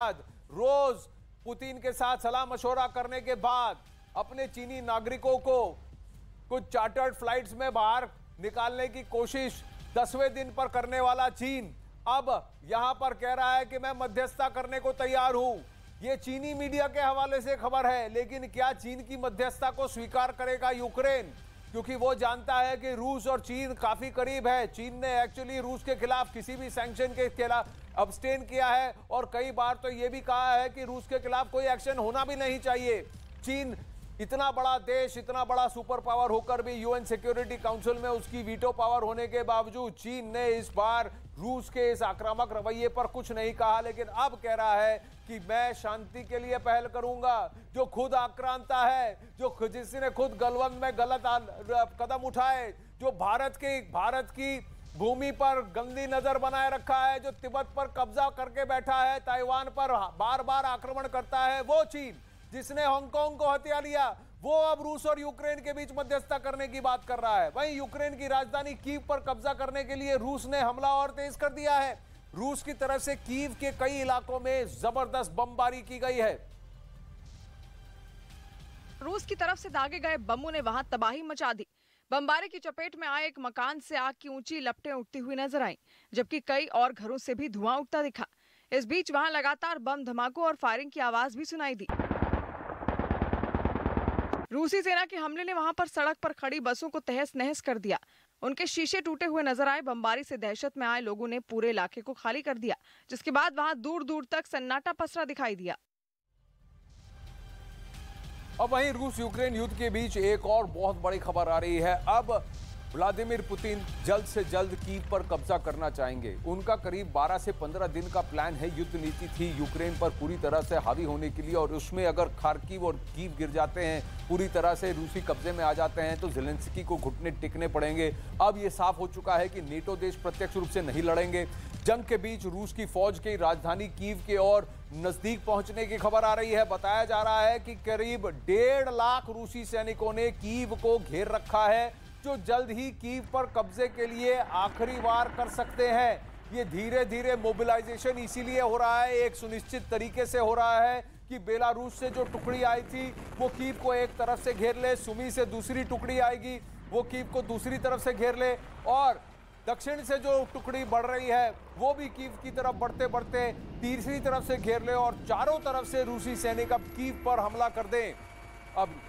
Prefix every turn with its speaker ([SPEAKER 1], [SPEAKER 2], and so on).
[SPEAKER 1] रोज Putin के साथ सलाह मशवरा करने के बाद अपने चीनी नागरिकों को कुछ चार्टर्ड फ्लाइट्स में बाहर निकालने की कोशिश 10वें दिन पर करने वाला चीन अब यहां पर कह रहा है कि मैं मध्यस्थता करने को तैयार हूं। यह चीनी मीडिया के हवाले से खबर है, लेकिन क्या चीन की मध्यस्थता को स्वीकार करेगा यूक्रेन? क्योंकि वो जानता है कि रूस और चीन काफी करीब है। चीन ने एक्चुअली रूस के खिलाफ किसी भी सैंक्शन के खिलाफ अब्सटेन किया है और कई बार तो यह भी कहा है कि रूस के खिलाफ कोई एक्शन होना भी नहीं चाहिए। चीन इतना बड़ा देश, इतना बड़ा सुपर पावर होकर भी यूएन सिक्योरिटी काउंसिल में उसकी वीटो पावर होने के बावजूद चीन ने इस बार रूस के इस आक्रामक रवैये पर कुछ नहीं कहा, लेकिन अब कह रहा है कि मैं शांति के लिए पहल करूंगा। जो खुद आक्रांता है, जो जिसने खुद गलवान में गलत कदम उठाए, जो भारत की भूमि पर गंदी नजर बनाए रखा है, जो तिब्बत पर कब्जा करके बैठा है, ताइवान पर बार बार आक्रमण करता है, वो चीन जिसने हांगकांग को हथिया लिया, वो अब रूस और यूक्रेन के बीच मध्यस्थता करने की बात कर रहा है। वहीं यूक्रेन की राजधानी कीव पर कब्जा करने के लिए रूस ने हमला और तेज कर दिया है। रूस की तरफ से कीव के कई इलाकों में जबरदस्त बमबारी की गई है।
[SPEAKER 2] रूस की तरफ से दागे गए बमों ने वहां तबाही मचा दी। बमबारी की चपेट में आए एक मकान से आग की ऊंची लपटें उठती हुई नजर आईं, जबकि कई और घरों से भी धुआं उठता दिखा। इस बीच वहां लगातार बम धमाकों और फायरिंग की आवाज भी सुनाई दी। रूसी सेना के हमले ने वहां पर सड़क पर खड़ी बसों को तहस नहस कर दिया। उनके शीशे टूटे हुए नजर आए। बमबारी से दहशत में आए लोगों ने पूरे इलाके को खाली कर दिया, जिसके बाद वहां दूर दूर तक सन्नाटा पसरा दिखाई दिया।
[SPEAKER 1] अब वहीं रूस यूक्रेन युद्ध के बीच एक और बहुत बड़ी खबर आ रही है। अब व्लादिमीर पुतिन जल्द से जल्द कीव पर कब्जा करना चाहेंगे। उनका करीब 12 से 15 दिन का प्लान है। युद्ध नीति थी यूक्रेन पर पूरी तरह से हावी होने के लिए, और उसमें अगर खार्किव और कीव गिर जाते हैं, पूरी तरह से रूसी कब्जे में आ जाते हैं, तो ज़ेलेंस्की को घुटने टेकने पड़ेंगे। अब ये साफ हो चुका है कि नेटो देश प्रत्यक्ष रूप से नहीं लड़ेंगे। जंग के बीच रूस की फौज की राजधानी कीव के और नजदीक पहुंचने की खबर आ रही है। बताया जा रहा है कि करीब 1.5 लाख रूसी सैनिकों ने कीव को घेर रखा है, जो जल्द ही कीव पर कब्जे के लिए आखिरी वार कर सकते हैं। ये धीरे धीरे मोबिलाइजेशन इसीलिए हो रहा है, एक सुनिश्चित तरीके से हो रहा है कि बेलारूस से जो टुकड़ी आई थी वो कीव को एक तरफ से घेर ले, सुमी से दूसरी टुकड़ी आएगी वो कीव को दूसरी तरफ से घेर ले, और दक्षिण से जो टुकड़ी बढ़ रही है वो भी कीव की तरफ बढ़ते बढ़ते तीसरी तरफ से घेर ले और चारों तरफ से रूसी सैनिक अब कीव पर हमला कर दें। अब